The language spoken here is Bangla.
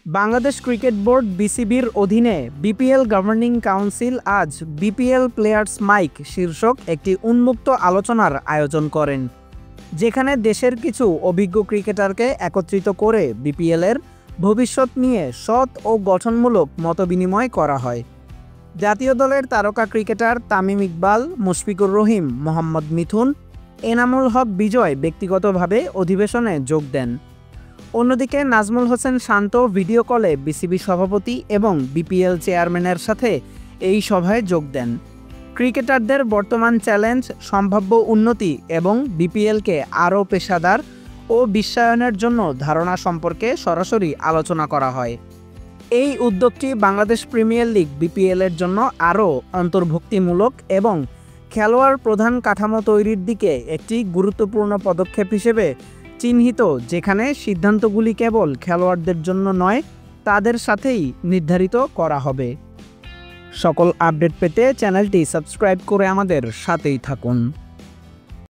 বাংলাদেশ ক্রিকেট বোর্ড বিসিবির অধীনে বিপিএল গভর্নিং কাউন্সিল আজ বিপিএল প্লেয়ার্স মাইক শীর্ষক একটি উন্মুক্ত আলোচনার আয়োজন করেন, যেখানে দেশের কিছু অভিজ্ঞ ক্রিকেটারকে একত্রিত করে বিপিএলের ভবিষ্যৎ নিয়ে সৎ ও গঠনমূলক মতবিনিময় করা হয়। জাতীয় দলের তারকা ক্রিকেটার তামিম ইকবাল, মুশফিকুর রহিম, মোহাম্মদ মিথুন, এনামুল হক বিজয় ব্যক্তিগতভাবে অধিবেশনে যোগ দেন। অন্যদিকে নাজমুল হোসেন শান্ত ভিডিও কলে বিসিবি সভাপতি এবং বিপিএল চেয়ারম্যানের সাথে এই সভায় যোগ দেন। ক্রিকেটারদের বর্তমান চ্যালেঞ্জ, সম্ভাব্য উন্নতি এবং বিপিএলকে আরও পেশাদার ও বিশ্বায়নের জন্য ধারণা সম্পর্কে সরাসরি আলোচনা করা হয়। এই উদ্যোগটি বাংলাদেশ প্রিমিয়ার লিগ বিপিএলের জন্য আরও অন্তর্ভুক্তিমূলক এবং খেলোয়াড় প্রধান কাঠামো তৈরির দিকে একটি গুরুত্বপূর্ণ পদক্ষেপ হিসেবে চিহ্নিত, যেখানে সিদ্ধান্তগুলি কেবল খেলোয়াড়দের জন্য নয়, তাদের সাথেই নির্ধারিত করা হবে। সকল আপডেট পেতে চ্যানেলটি সাবস্ক্রাইব করে আমাদের সাথেই থাকুন।